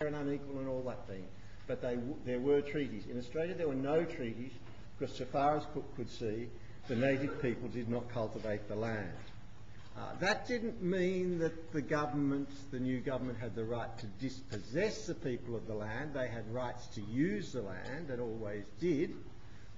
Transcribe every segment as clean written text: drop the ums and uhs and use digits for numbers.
and unequal and all that thing. But there were treaties. In Australia there were no treaties because so far as Cook could see, the native people did not cultivate the land. That didn't mean that the new government had the right to dispossess the people of the land. They had rights to use the land, and always did.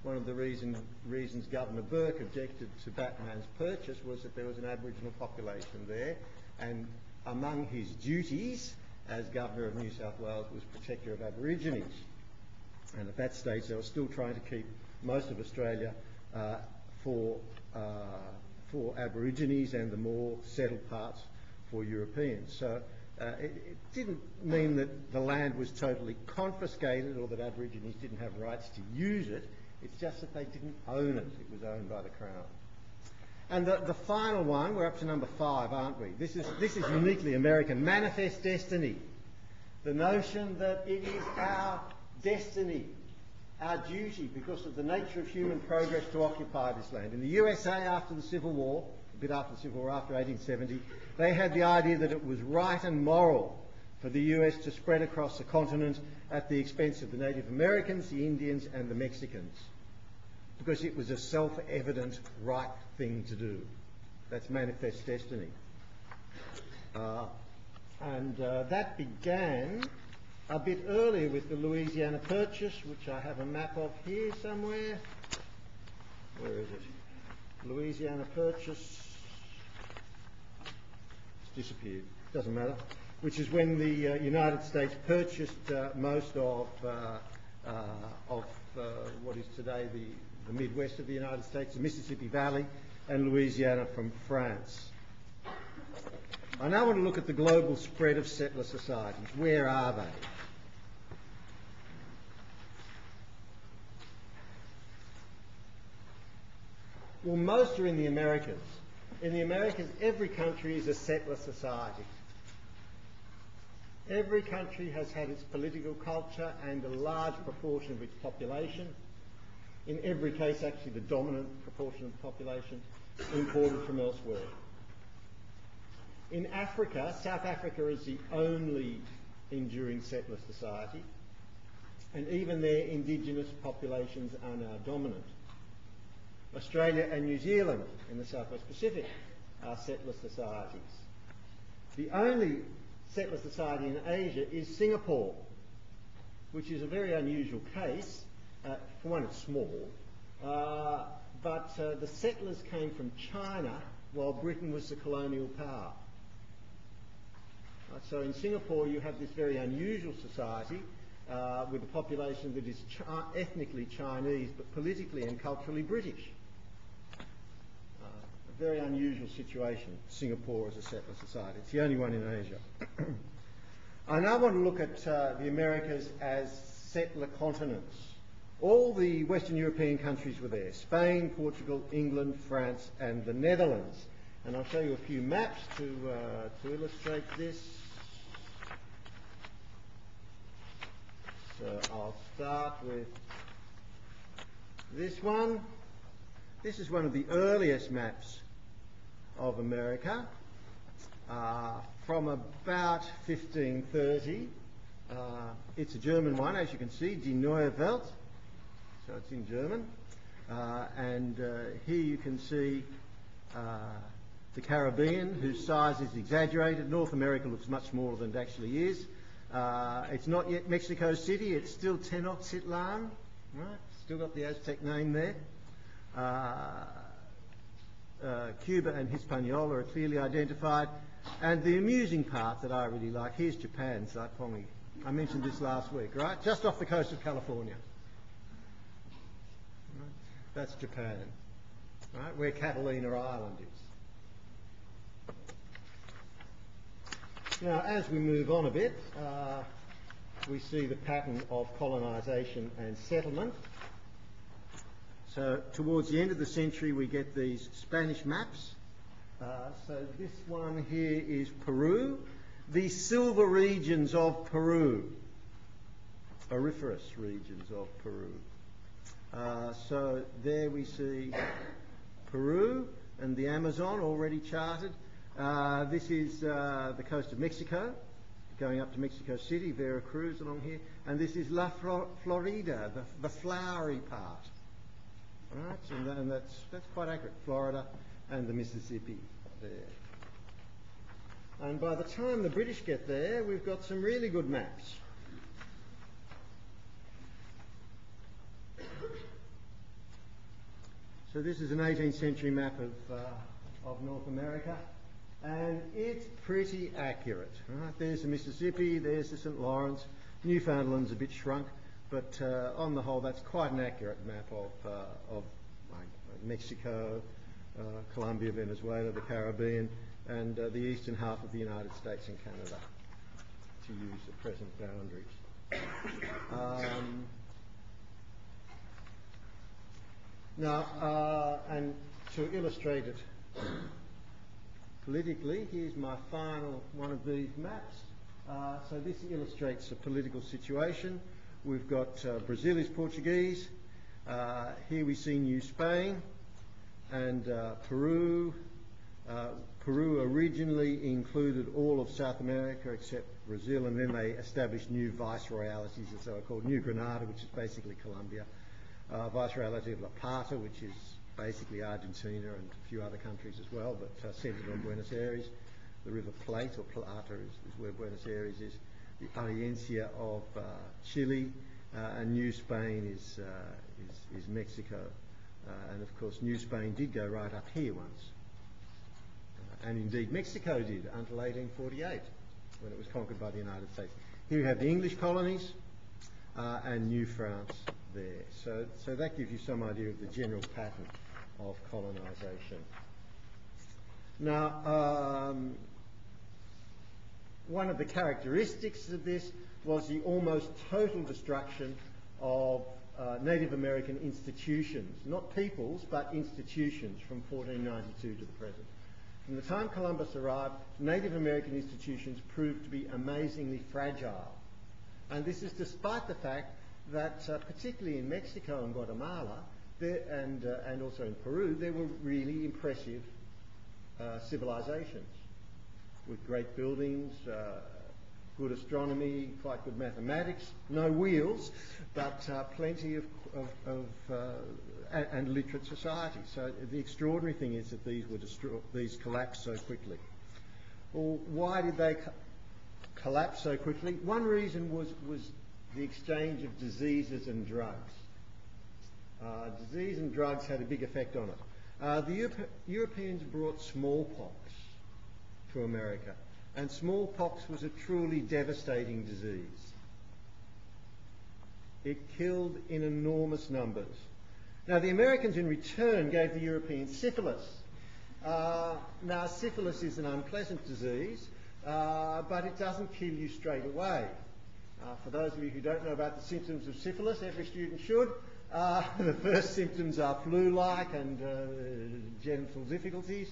One of the reasons Governor Burke objected to Batman's purchase was that there was an Aboriginal population there, and among his duties as Governor of New South Wales was protector of Aborigines. And at that stage they were still trying to keep most of Australia for Aborigines and the more settled parts for Europeans. So it didn't mean that the land was totally confiscated or that Aborigines didn't have rights to use it. It's just that they didn't own it. It was owned by the Crown. And the final one, we're up to number 5, aren't we? This is uniquely American. Manifest destiny. The notion that it is our destiny, our duty, because of the nature of human progress, to occupy this land. In the USA after the Civil War, a bit after the Civil War, after 1870, they had the idea that it was right and moral for the US to spread across the continent at the expense of the Native Americans, the Indians and the Mexicans, because it was a self-evident right thing to do. That's manifest destiny. That began a bit earlier with the Louisiana Purchase, which I have a map of here somewhere. Where is it? Louisiana Purchase. It's disappeared. Doesn't matter. Which is when the United States purchased most of what is today the Midwest of the United States, the Mississippi Valley, and Louisiana from France. I now want to look at the global spread of settler societies. Where are they? Well, most are in the Americas. In the Americas, every country is a settler society. Every country has had its political culture and a large proportion of its population, in every case actually the dominant proportion of the population, imported from elsewhere. In Africa, South Africa is the only enduring settler society, and even their indigenous populations are now dominant. Australia and New Zealand in the Southwest Pacific are settler societies. The only settler society in Asia is Singapore, which is a very unusual case. For one, it's small, but the settlers came from China while Britain was the colonial power. So in Singapore you have this very unusual society with a population that is ethnically Chinese but politically and culturally British. A very unusual situation, Singapore as a settler society. It's the only one in Asia. I now want to look at the Americas as settler continents. All the Western European countries were there: Spain, Portugal, England, France and the Netherlands. And I'll show you a few maps to illustrate this. So I'll start with this one. This is one of the earliest maps of America from about 1530. It's a German one, as you can see, Die Neue Welt. So it's in German. And here you can see the Caribbean, whose size is exaggerated. North America looks much smaller than it actually is. It's not yet Mexico City. It's still Tenochtitlan, right? Still got the Aztec name there. Cuba and Hispaniola are clearly identified. And the amusing part that I really like, here's Japan, Saipongi. I mentioned this last week, right? Just off the coast of California. Right? That's Japan, right? Where Catalina Island is. Now, as we move on a bit, we see the pattern of colonisation and settlement. So towards the end of the century we get these Spanish maps. So this one here is Peru, the silver regions of Peru, auriferous regions of Peru. So there we see Peru and the Amazon already charted. This is the coast of Mexico, going up to Mexico City, Veracruz along here, and this is La Florida, the flowery part. Right, and that's quite accurate. Florida and the Mississippi there. And by the time the British get there, we've got some really good maps. So this is an 18th century map of North America, and it's pretty accurate. Right? There's the Mississippi, there's the St. Lawrence. Newfoundland's a bit shrunk, but on the whole, that's quite an accurate map of Mexico, Colombia, Venezuela, the Caribbean, and the eastern half of the United States and Canada, to use the present boundaries. Now, and to illustrate it politically, here's my final one of these maps. So this illustrates a political situation. We've got Brazil is Portuguese. Here we see New Spain and Peru. Peru originally included all of South America except Brazil, and then they established new viceroyalities, as they were called. New Granada, which is basically Colombia. Viceroyalty of La Plata, which is basically Argentina and a few other countries as well, but centered on Buenos Aires. The River Plate, or Plata, is where Buenos Aires is. The Audiencia of Chile, and New Spain is Mexico. And of course, New Spain did go right up here once. And indeed, Mexico did until 1848, when it was conquered by the United States. Here we have the English colonies and New France there. So that gives you some idea of the general pattern of colonisation. Now, one of the characteristics of this was the almost total destruction of Native American institutions, not peoples, but institutions, from 1492 to the present. From the time Columbus arrived, Native American institutions proved to be amazingly fragile. And this is despite the fact that, particularly in Mexico and Guatemala, and also in Peru, there were really impressive civilizations with great buildings, good astronomy, quite good mathematics, no wheels, but plenty of and literate society. So the extraordinary thing is that these collapsed so quickly. Well, why did they collapse so quickly? One reason was the exchange of diseases and drugs. Disease and drugs had a big effect on it. The Europeans brought smallpox to America, and smallpox was a truly devastating disease. It killed in enormous numbers. Now, the Americans in return gave the Europeans syphilis. Now, syphilis is an unpleasant disease, but it doesn't kill you straight away. For those of you who don't know about the symptoms of syphilis, every student should. The first symptoms are flu-like and genital difficulties.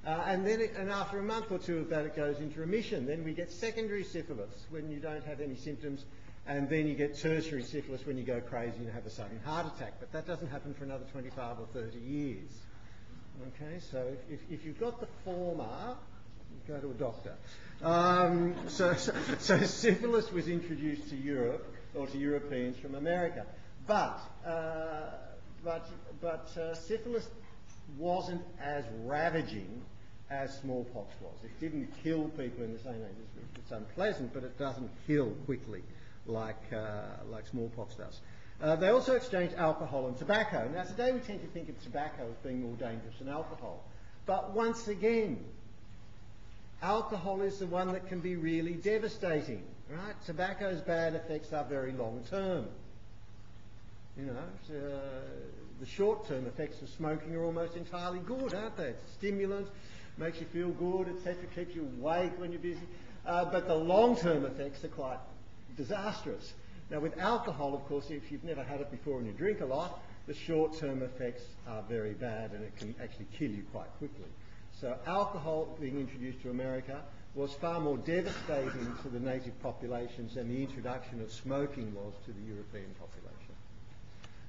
And after a month or two of that, it goes into remission. Then we get secondary syphilis when you don't have any symptoms, and then you get tertiary syphilis when you go crazy and have a sudden heart attack. But that doesn't happen for another 25 or 30 years. Okay, so if you've got the former, go to a doctor. So syphilis was introduced to Europe, or to Europeans from America. But syphilis wasn't as ravaging as smallpox was. It didn't kill people in the same way. It's unpleasant, but it doesn't kill quickly like smallpox does. They also exchanged alcohol and tobacco. Now, today we tend to think of tobacco as being more dangerous than alcohol. But once again, alcohol is the one that can be really devastating, right? Tobacco's bad effects are very long-term. You know, the short-term effects of smoking are almost entirely good, aren't they? It's a stimulant, makes you feel good, etc., keeps you awake when you're busy. But the long-term effects are quite disastrous. Now, with alcohol, of course, if you've never had it before and you drink a lot, the short-term effects are very bad, and it can actually kill you quite quickly. So alcohol being introduced to America was far more devastating to the native populations than the introduction of smoking was to the European population.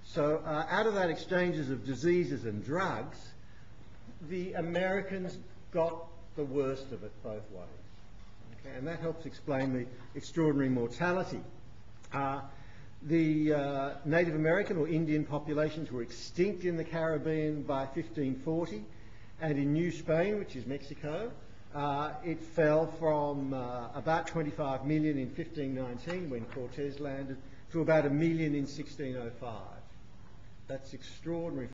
So out of that exchanges of diseases and drugs, the Americans got the worst of it both ways. Okay, and that helps explain the extraordinary mortality. The Native American or Indian populations were extinct in the Caribbean by 1540, and in New Spain, which is Mexico, it fell from about 25 million in 1519 when Cortes landed to about 1 million in 1605. That's extraordinary